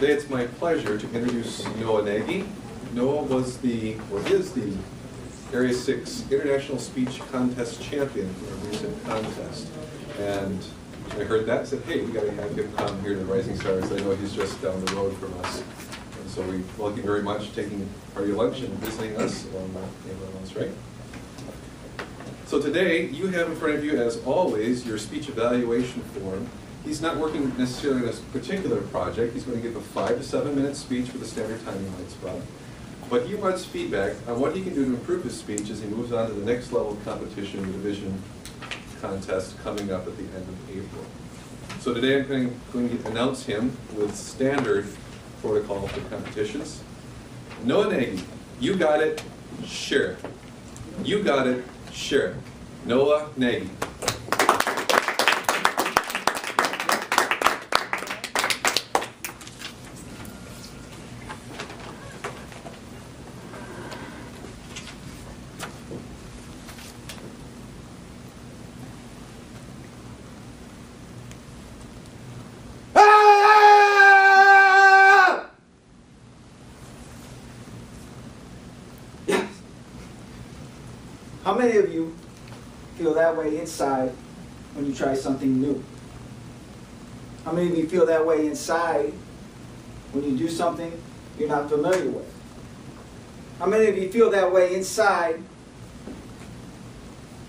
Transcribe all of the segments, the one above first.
Today it's my pleasure to introduce Noah Nagy. Noah was or is the Area 6 International Speech Contest champion for a recent contest. And I heard that, said, hey, we got to have him come here to Rising Stars. I know he's just down the road from us. And so we welcome you very much, taking part of your lunch and visiting us on Ambulance, right? So today, you have in front of you, as always, your speech evaluation form. He's not working necessarily on a particular project. He's going to give a 5 to 7 minute speech with a standard timing light spot. But he wants feedback on what he can do to improve his speech as he moves on to the next level of competition, the division contest coming up at the end of April. So today I'm going to announce him with standard protocol for competitions. Noah Nagy, you got it, share it. You got it, share it. Noah Nagy. How many of you feel that way inside when you try something new? How many of you feel that way inside when you do something you're not familiar with? How many of you feel that way inside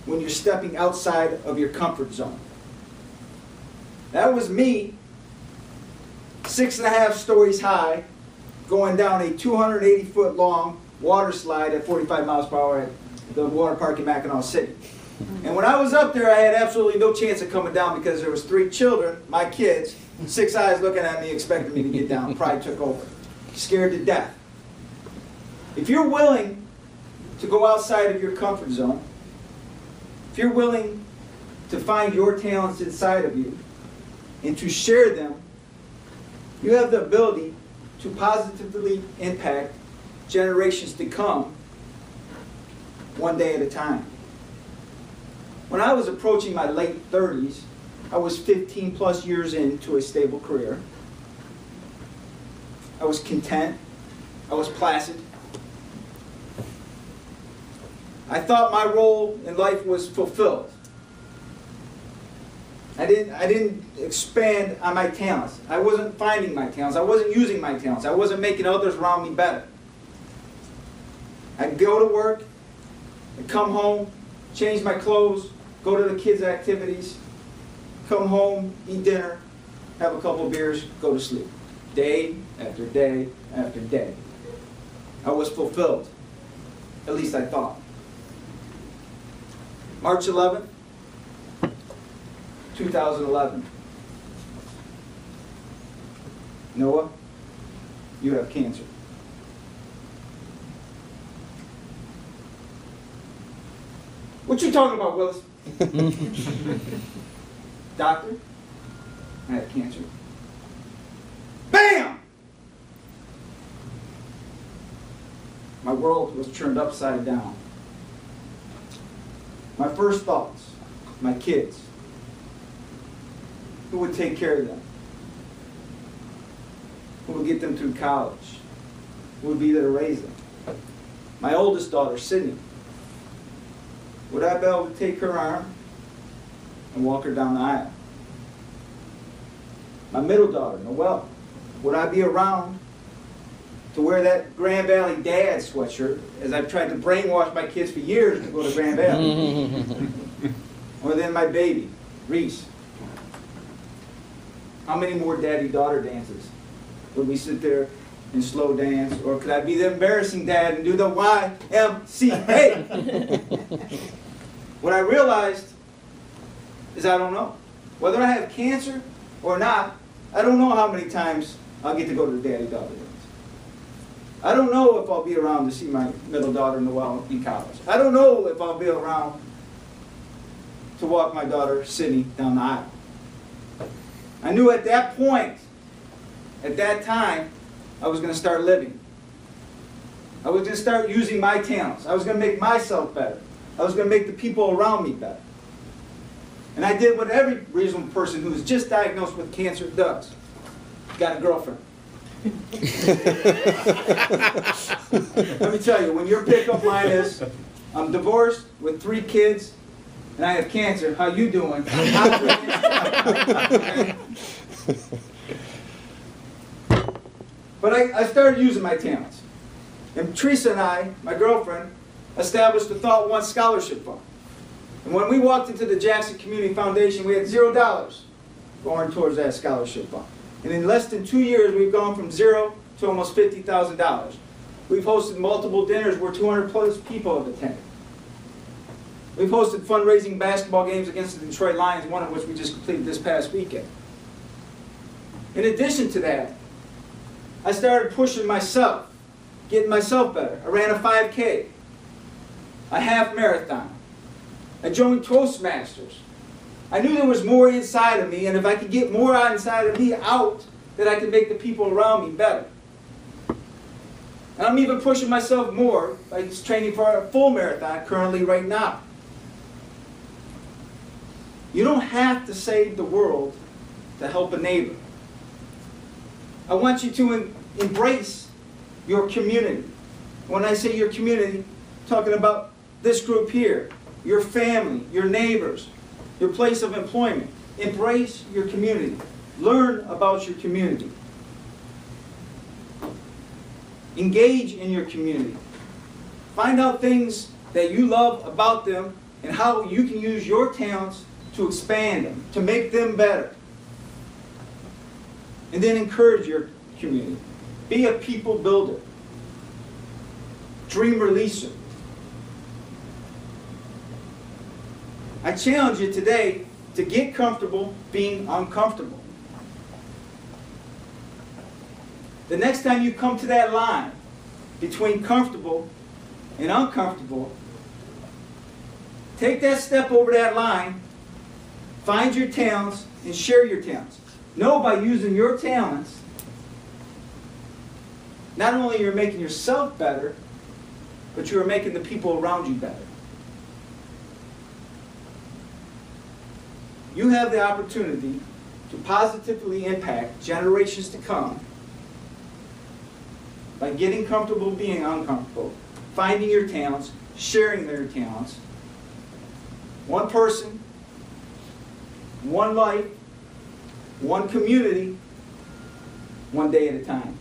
when you're stepping outside of your comfort zone? That was me, 6.5 stories high, going down a 280-foot long water slide at 45 miles per hour at the water park in Mackinac City. And when I was up there, I had absolutely no chance of coming down because there was 3 children, my kids, 6 eyes looking at me, expecting me to get down. Pride took over. Scared to death. If you're willing to go outside of your comfort zone, if you're willing to find your talents inside of you and to share them, you have the ability to positively impact generations to come, one day at a time. When I was approaching my late 30s, I was 15 plus years into a stable career. I was content. I was placid. I thought my role in life was fulfilled. I didn't expand on my talents. I wasn't finding my talents. I wasn't using my talents. I wasn't making others around me better. I'd go to work, I'd come home, change my clothes, go to the kids' activities, come home, eat dinner, have a couple of beers, go to sleep. Day after day after day. I was fulfilled. At least I thought. March 11th, 2011. Noah, you have cancer. What you talking about, Willis? Doctor, I have cancer. Bam! My world was turned upside down. My first thoughts, my kids. Who would take care of them? Who would get them through college? Who would be there to raise them? My oldest daughter, Sydney. Would I be able to take her arm and walk her down the aisle? My middle daughter, Noelle. Would I be around to wear that Grand Valley Dad sweatshirt as I've tried to brainwash my kids for years to go to Grand Valley? Or then my baby, Reese. How many more daddy-daughter dances? Would we sit there and slow dance? Or could I be the embarrassing dad and do the YMCA? What I realized is I don't know. Whether I have cancer or not, I don't know how many times I'll get to go to the daddy-daughter dance. I don't know if I'll be around to see my middle daughter, Noelle, in college. I don't know if I'll be around to walk my daughter, Sydney, down the aisle. I knew at that point, at that time, I was going to start living. I was going to start using my talents. I was going to make myself better. I was going to make the people around me better. And I did what every reasonable person who is just diagnosed with cancer does. Got a girlfriend. Let me tell you, when your pickup line is, I'm divorced with 3 kids, and I have cancer, how you doing? But I started using my talents. And Teresa and I, my girlfriend, established the Thought One Scholarship Fund. And when we walked into the Jackson Community Foundation, we had $0 going towards that scholarship fund. And in less than 2 years, we've gone from 0 to almost $50,000. We've hosted multiple dinners where 200 plus people have attended. We've hosted fundraising basketball games against the Detroit Lions, one of which we just completed this past weekend. In addition to that, I started pushing myself, getting myself better. I ran a 5K, a half marathon. I joined Toastmasters. I knew there was more inside of me, and if I could get more inside of me out, that I could make the people around me better. And I'm even pushing myself more by training for a full marathon currently right now. You don't have to save the world to help a neighbor. I want you to embrace your community. When I say your community, I'm talking about this group here, your family, your neighbors, your place of employment. Embrace your community. Learn about your community. Engage in your community. Find out things that you love about them and how you can use your talents to expand them, to make them better. And then encourage your community. Be a people builder. Dream releaser. I challenge you today to get comfortable being uncomfortable. The next time you come to that line between comfortable and uncomfortable, take that step over that line, find your talents, and share your talents. Know by using your talents, not only you're making yourself better, but you are making the people around you better. You have the opportunity to positively impact generations to come by getting comfortable being uncomfortable, finding your talents, sharing their talents. One person, one life, one community, one day at a time.